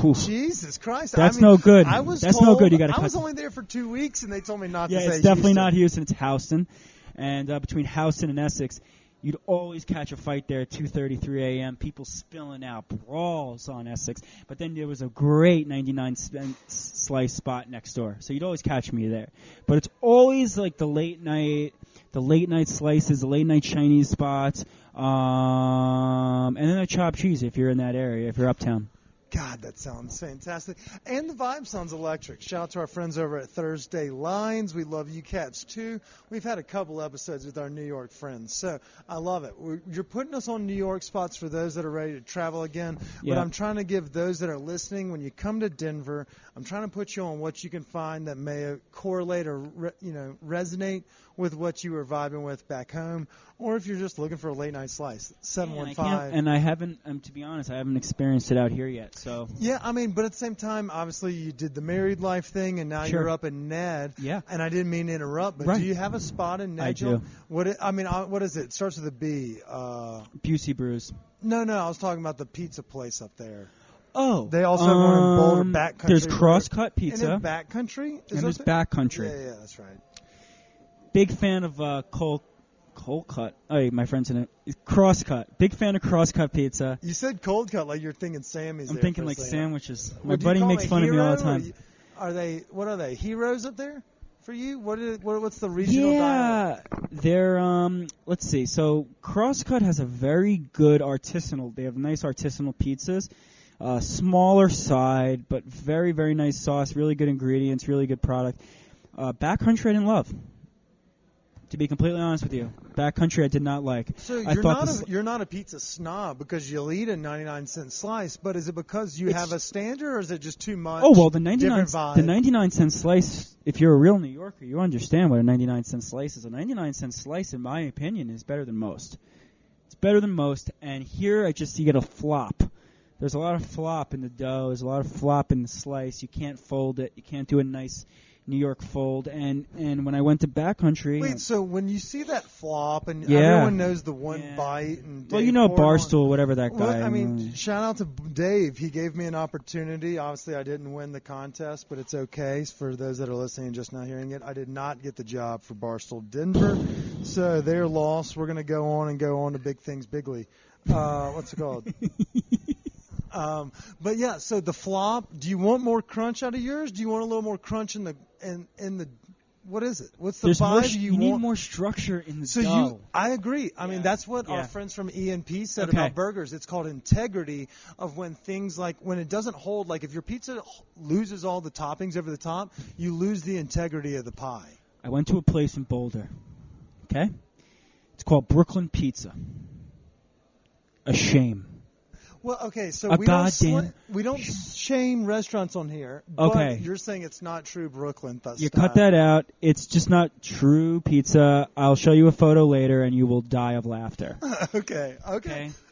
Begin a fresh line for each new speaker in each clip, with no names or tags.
Whew.
Jesus Christ.
That's no good.
That's
no good. You got to
I was only there for 2 weeks, and they told me not to say
Yeah, it's definitely
Houston.
not Houston. It's Houston. And between Houston and Essex, you'd always catch a fight there at 2:30, 3 a.m. People spilling out, brawls on Essex. But then there was a great 99-cent slice spot next door, so you'd always catch me there. But it's always like the late night slices, the late night Chinese spots, and then the chopped cheese if you're in that area, if you're uptown.
God, that sounds fantastic. And the vibe sounds electric. Shout out to our friends over at Thursday Lines. We love you cats, too. We've had a couple episodes with our New York friends, so I love it. You're putting us on New York spots for those that are ready to travel again, but I'm trying to give those that are listening, when you come to Denver, I'm trying to put you on what you can find that may correlate or resonate with what you were vibing with back home, or if you're just looking for a late night slice. 715.
And I haven't, to be honest, I haven't experienced it out here yet. So
yeah, I mean, but at the same time, obviously, you did the married life thing, and now you're up in Ned.
Yeah.
And I didn't mean to interrupt, but do you have a spot in Ned?
I do.
What is it? It starts with a B.
Busey Brews.
No, I was talking about the pizza place up there.
Oh.
They also have one in Boulder, Backcountry.
There's Crosscut Pizza.
And Backcountry?
And there's Backcountry.
Yeah, that's right.
Big fan of cold cut. Oh, my friend's in it. Crosscut. Big fan of Crosscut Pizza.
You said cold cut like you're thinking Sammy's.
I'm thinking like sandwiches.
My
buddy makes fun of me all the time.
What are they? Heroes up there for you? What's the regional dialect?
They're let's see. So Crosscut has a very good artisanal. They have nice artisanal pizzas. Smaller side, but very, very nice sauce, really good ingredients, really good product. Backcountry I didn't love. To be completely honest with you, Backcountry I did not like.
So you're not a pizza snob because you'll eat a 99-cent slice, but is it because you have a standard, or is it just too much?
Oh well, the 99-cent slice. If you're a real New Yorker, you understand what a 99-cent slice is. A 99-cent slice, in my opinion, is better than most. It's better than most, and here I just you get a flop. There's a lot of flop in the dough. There's a lot of flop in the slice. You can't fold it. You can't do a nice New York fold. And when I went to Backcountry...
Wait, so when you see that flop, and everyone knows the one bite... and
well, you know Barstool, whatever that guy...
Well, I mean, shout out to Dave. He gave me an opportunity. Obviously, I didn't win the contest, but it's okay for those that are listening and just not hearing it. I did not get the job for Barstool Denver, so they're lost. We're going to go on to big things bigly. What's it called? But yeah, so the flop. Do you want more crunch out of yours? Do you want a little more crunch in the what is it? What's the vibe you want?
You need more structure in the dough.
I agree. I mean, that's what our friends from E&P said about burgers. It's called integrity of when things like when it doesn't hold. Like if your pizza loses all the toppings over the top, you lose the integrity of the pie.
I went to a place in Boulder. Okay, it's called Brooklyn Pizza. A shame.
Well, okay, so we don't shame restaurants on here, but you're saying it's not true Brooklyn style.
You cut that out. It's just not true pizza. I'll show you a photo later, and you will die of laughter.
Okay.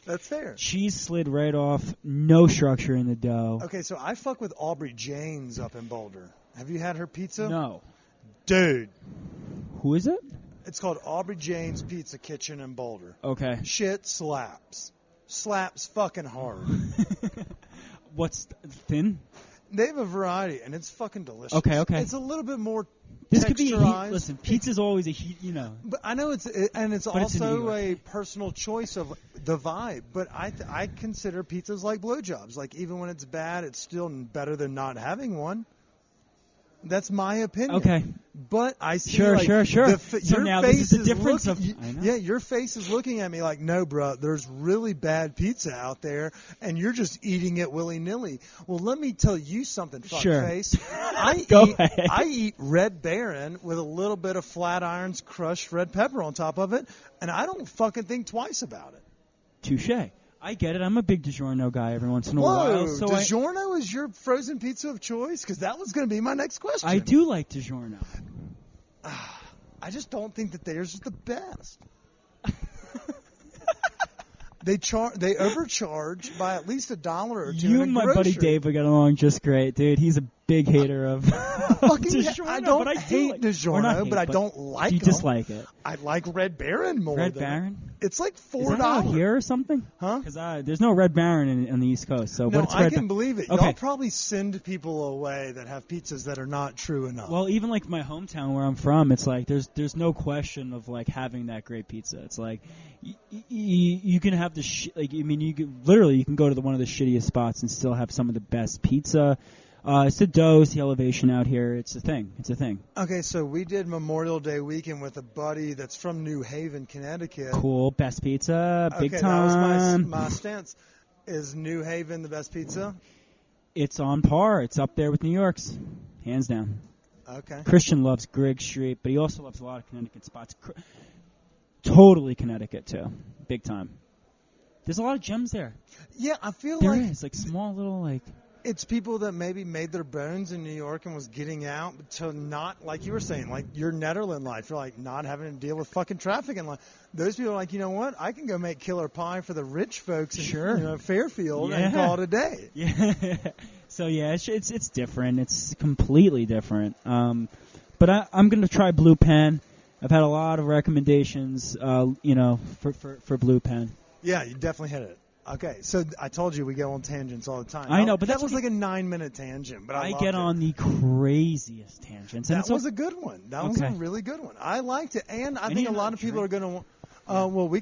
That's fair.
Cheese slid right off. No structure in the dough.
Okay, so I fuck with Aubrey Janes up in Boulder. Have you had her pizza?
No.
Dude.
Who is it?
It's called Aubrey Janes Pizza Kitchen in Boulder.
Okay.
Shit slaps. Slaps fucking hard.
What's thin?
They have a variety, and it's fucking delicious.
Okay.
It's a little bit more
this
texturized.
Could be listen, pizza's always a heat,
But I know it's also a personal choice of the vibe. But I consider pizzas like blowjobs. Like even when it's bad, it's still better than not having one. That's my opinion.
Okay.
But I see
Sure.
So
now this is the difference
your face is looking at me like, no, bro, there's really bad pizza out there, and you're just eating it willy-nilly. Well, let me tell you something, fuckface. I eat Red Baron with a little bit of Flatirons crushed red pepper on top of it, and I don't fucking think twice about it.
Touche. I get it. I'm a big DiGiorno guy every once in a while. So
DiGiorno is your frozen pizza of choice? Because that was going to be my next question.
I do like DiGiorno.
I just don't think that theirs is the best. They overcharge by at least $1 or $2.
You and my buddy Dave would get along just great, dude. He's a big hater of DiGiorno.
I don't hate DiGiorno, but I don't like it.
You dislike it.
I like Red Baron more.
Red Baron?
It's like $4.
Is that out here or something?
Huh?
Because there's no Red Baron on the East Coast. So
no,
what's
I can believe it.
Okay.
Y'all probably send people away that have pizzas that are not true enough.
Well, even like my hometown where I'm from, it's like there's no question of like having that great pizza. It's like you can have you can go to one of the shittiest spots and still have some of the best pizza. It's the dough, it's the elevation out here. It's a thing.
Okay, so we did Memorial Day weekend with a buddy that's from New Haven, Connecticut.
Cool, best pizza, big time.
That was my stance. Is New Haven the best pizza?
It's on par. It's up there with New York's, hands down.
Okay.
Christian loves Grigg Street, but he also loves a lot of Connecticut spots. Totally Connecticut, too. Big time. There's a lot of gems there.
Yeah, I feel
there is, like small little, like...
It's people that maybe made their bones in New York and was getting out to not, like you were saying, like your Netherland life. You're like not having to deal with fucking traffic. And like, those people are like, you know what? I can go make killer pie for the rich folks in Fairfield and call it a day.
Yeah. So, yeah, it's different. It's completely different. But I'm going to try Blue Pen. I've had a lot of recommendations, for Blue Pen.
Yeah, you definitely hit it. Okay, so I told you we go on tangents all the time.
I know, but
that was like a 9-minute tangent. But I
get on the craziest tangents.
That was a good one. That was a really good one. I liked it, and I think a lot of people are going to. We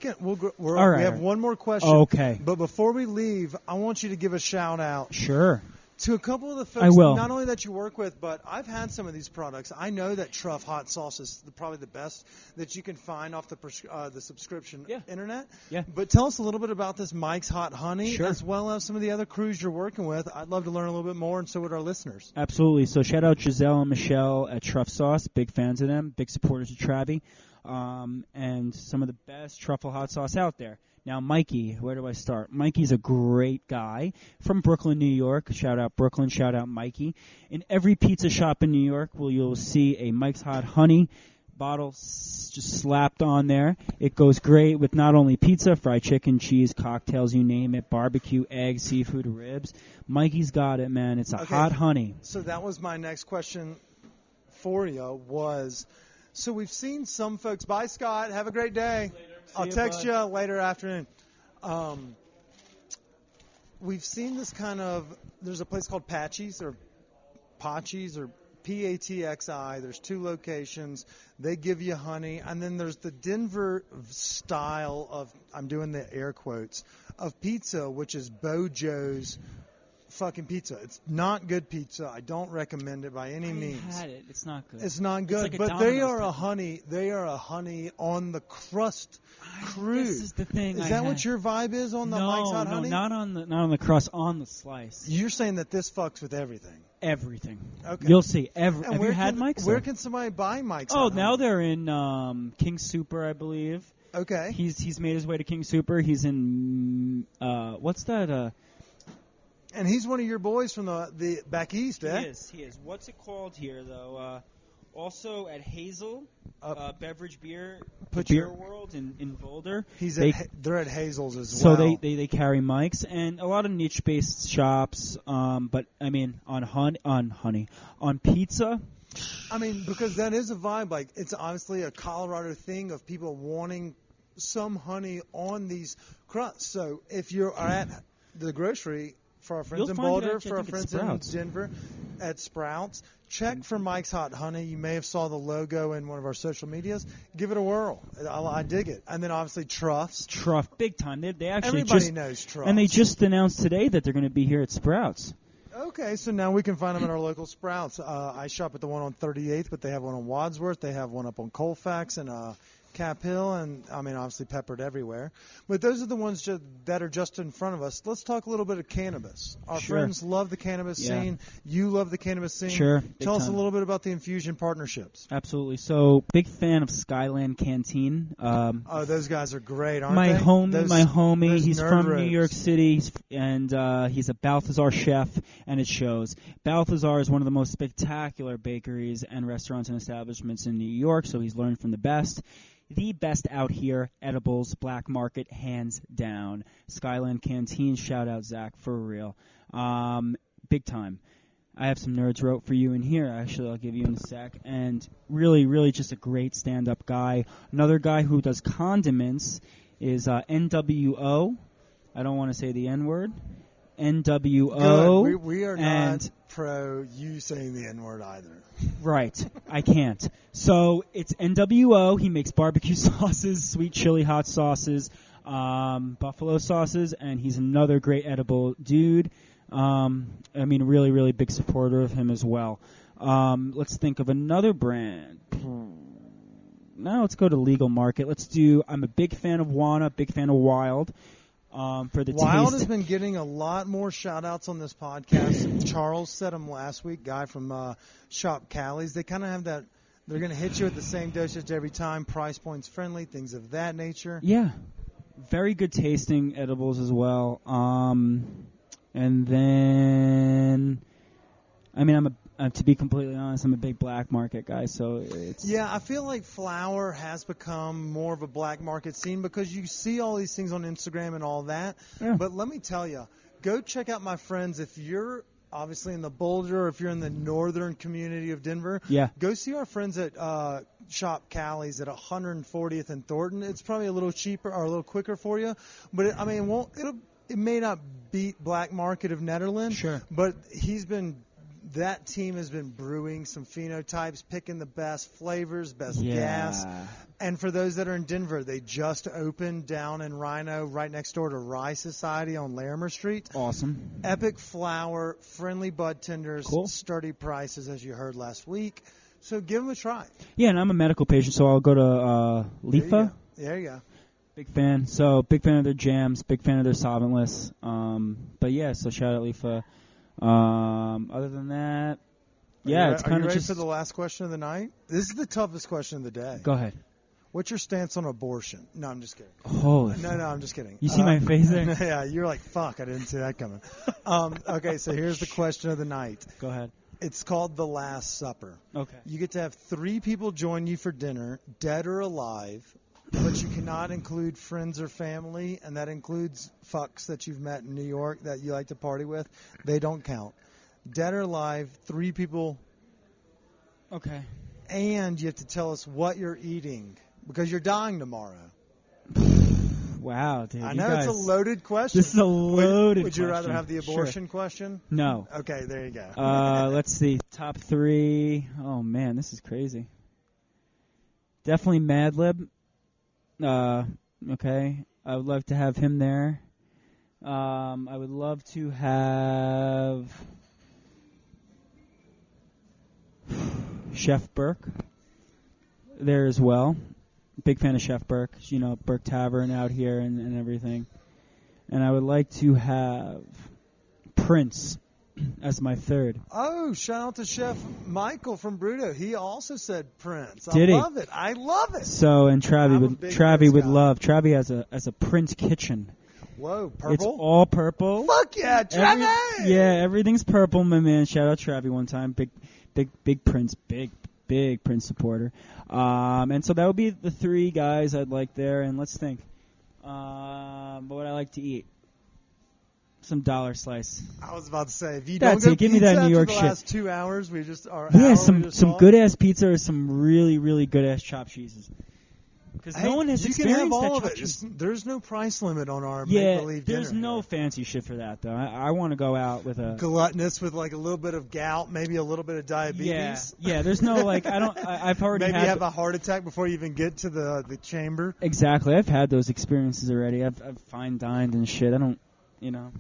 have one more question.
Okay.
But before we leave, I want you to give a shout out.
Sure.
To a couple of the folks,
I will.
Not only that you work with, but I've had some of these products. I know that Truff hot sauce is probably the best that you can find off the subscription internet.
Yeah.
But tell us a little bit about this Mike's Hot Honey,
sure.
as well as some of the other crews you're working with. I'd love to learn a little bit more, and so would our listeners.
Absolutely. So shout out Giselle and Michelle at Truff Sauce. Big fans of them. Big supporters of Travie. And some of the best truffle hot sauce out there. Now, Mikey, where do I start? Mikey's a great guy from Brooklyn, New York. Shout out Brooklyn, shout out Mikey. In every pizza shop in New York, you'll see a Mike's Hot Honey bottle just slapped on there. It goes great with not only pizza, fried chicken, cheese, cocktails, you name it, barbecue, eggs, seafood, ribs. Mikey's got it, man. It's a hot honey.
So that was my next question for you was, so we've seen some folks. Bye, Scott. Have a great day. I'll text you later afternoon. We've seen this kind of, there's a place called Patchy's or Patchy's or Patxi. There's 2 locations. They give you honey. And then there's the Denver style of, I'm doing the air quotes, of pizza, which is Bojo's fucking pizza. It's not good pizza. I don't recommend it by any means.
I had it. It's not good.
It's not good.
Like
but they are a honey. They are a honey on the crust crude.
This is the thing.
Is that what your vibe is on the Mike's Hot Honey?
No, not on the crust, on the slice.
You're saying that this fucks with everything.
Everything.
Okay.
You'll see. Have
you
had Mike's?
Where can somebody buy Mike's?
Oh, now they're in King Super, I believe.
Okay.
He's made his way to King Super. He's in what's that?
And he's one of your boys from the back east, eh?
He is. What's it called here, though? Also at Hazel, Beverage Beer World in Boulder.
They're at Hazel's as
well.
So
they carry mics and a lot of niche-based shops. But I mean, on pizza.
I mean, because that is a vibe. Like, it's honestly a Colorado thing of people wanting some honey on these crusts. So if you're at the grocery, for our friends in Boulder, for our friends in Denver, at Sprouts, check for Mike's Hot Honey. You may have saw the logo in one of our social medias. Give it a whirl. I dig it. And then obviously Truffs.
Truff, big time. They actually
everybody knows Truffs.
And they just announced today that they're going to be here at Sprouts.
Okay, so now we can find them at our local Sprouts. I shop at the one on 38th, but they have one on Wadsworth. They have one up on Colfax and Cap Hill, and I mean obviously peppered everywhere. But those are the ones that are just in front of us. Let's talk a little bit of cannabis. Our friends love the cannabis scene. You love the cannabis scene.
Sure.
Tell us a little bit about the infusion partnerships.
Absolutely. So big fan of Skyland Canteen.
Those guys are great, aren't
my
they?
Homie. He's from
robes.
New York City, and he's a Balthazar chef, and it shows. Balthazar is one of the most spectacular bakeries and restaurants and establishments in New York, so he's learned from the best. the best out here, edibles, black market, hands down. Skyland Canteen, shout out Zach, for real. Big time. I have some Nerds Wrote for you in here. Actually, I'll give you in a sec. And really, really just a great stand-up guy. Another guy who does condiments is NWO. I don't want to say the N-word. NWO.
Good. We are not pro you saying the N-word either.
Right. I can't. So it's NWO. He makes barbecue sauces, sweet chili hot sauces, buffalo sauces, and he's another great edible dude. Really, really big supporter of him as well. Let's think of another brand. Now let's go to legal market. I'm a big fan of Wana, big fan of Wild. For the
Wild
taste.
has been getting a lot more shout-outs on this podcast. Charles said him last week, guy from Shop Callie's. They kind of have that, they're going to hit you with the same dosage every time, price points friendly, things of that nature.
Yeah. Very good tasting edibles as well. And then, to be completely honest, I'm a big black market guy, so it's...
Yeah, I feel like flower has become more of a black market scene because you see all these things on Instagram and all that.
Yeah.
But let me tell you, go check out my friends. If you're obviously in the Boulder or if you're in the northern community of Denver, go see our friends at Shop Callie's at 140th and Thornton. It's probably a little cheaper or a little quicker for you, but it may not beat Black Market of Nederland.
Sure.
But that team has been brewing some phenotypes, picking the best flavors, best gas. And for those that are in Denver, they just opened down in Rhino, right next door to Rye Society on Larimer Street.
Awesome.
Epic flower, friendly bud tenders,
cool.
Sturdy prices, as you heard last week. So give them a try.
Yeah, and I'm a medical patient, so I'll go to Lifa.
There you go.
Big fan. So big fan of their jams, big fan of their solventless. So shout out Lifa. Other than that, it's kind of just... Are you ready
for the last question of the night? This is the toughest question of the day.
Go ahead.
What's your stance on abortion? No, I'm just kidding.
Holy.
No, I'm just kidding.
You see my face there?
Yeah, you're like, fuck, I didn't see that coming. Okay, so here's the question of the night.
Go ahead.
It's called The Last Supper.
Okay.
You get to have 3 people join you for dinner, dead or alive, but you cannot include friends or family, and that includes fucks that you've met in New York that you like to party with. They don't count. Dead or alive, 3 people.
Okay.
And you have to tell us what you're eating because you're dying tomorrow.
Wow, dude.
I know it's a loaded question.
This is a loaded question.
Would you rather have the abortion question?
No.
Okay, there you go.
Let's see. Top 3. Oh, man, this is crazy. Definitely Madlib. Okay. I would love to have him there. I would love to have Chef Burke there as well. Big fan of Chef Burke. Burke Tavern out here and everything. And I would like to have Prince as my third.
Oh, shout out to Chef Michael from Bruto. He also said Prince.
Did he?
Love it. I love it.
So, and Travie would love. Travie has a Prince kitchen.
Whoa, purple?
It's all purple.
Fuck yeah, Travie!
Everything's purple, my man. Shout out Travie one time. Big Prince, big Prince supporter. And so that would be the 3 guys I'd like there. And let's think. What would I like to eat? Some dollar slice.
I was about to say, if you
That's
don't go
it. Give me that New York
the
shit.
last 2 hours, we just are.
Some good ass pizza or some really, really good ass chopped cheeses. Because no one has experienced
can have all
that
of it. There's no price limit on our
Yeah,
make-believe dinner.
there's no fancy shit for that though. I want to go out with a
gluttonous with like a little bit of gout, maybe a little bit of diabetes.
Yeah. There's no like I've already
maybe have a heart attack before you even get to the chamber.
Exactly. I've had those experiences already. I've fine dined and shit. I don't.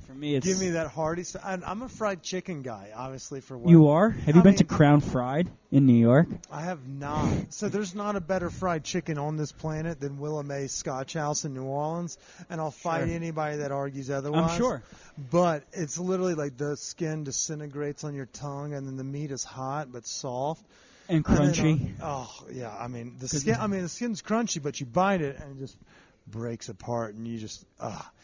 For me, it's...
Give me that hearty stuff. I'm a fried chicken guy, obviously, for what...
You are? Have you been to Crown Fried in New York?
I have not. So there's not a better fried chicken on this planet than Willa Mae's Scotch House in New Orleans, and I'll fight anybody that argues otherwise.
I'm sure.
But it's literally like the skin disintegrates on your tongue, and then the meat is hot but soft.
And crunchy.
The skin's crunchy, but you bite it, and it just... breaks apart, and you just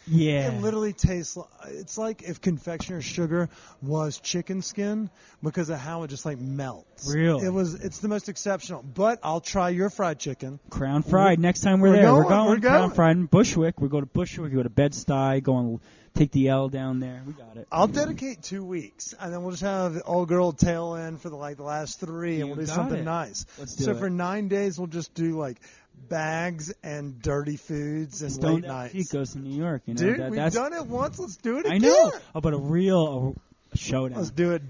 Yeah.
It literally tastes. It's like if confectioner's sugar was chicken skin because of how it just like melts.
Really?
It's the most exceptional. But I'll try your fried chicken.
Crown Fried. Next time we're there, we're going.
We're going.
Crown Fried in Bushwick. We go to Bushwick. We go to Bed-Stuy. Go and take the L down there. We got it.
I'll dedicate 2 weeks, and then we'll just have the old girl tail in for the last 3, and we'll do something nice.
Let's do
so
it.
for 9 days, we'll just do like bags and dirty foods and late nights.
He goes to New York, you know.
Dude, we've done it once. Let's do it again.
I know. Oh, but a showdown.
Let's do it.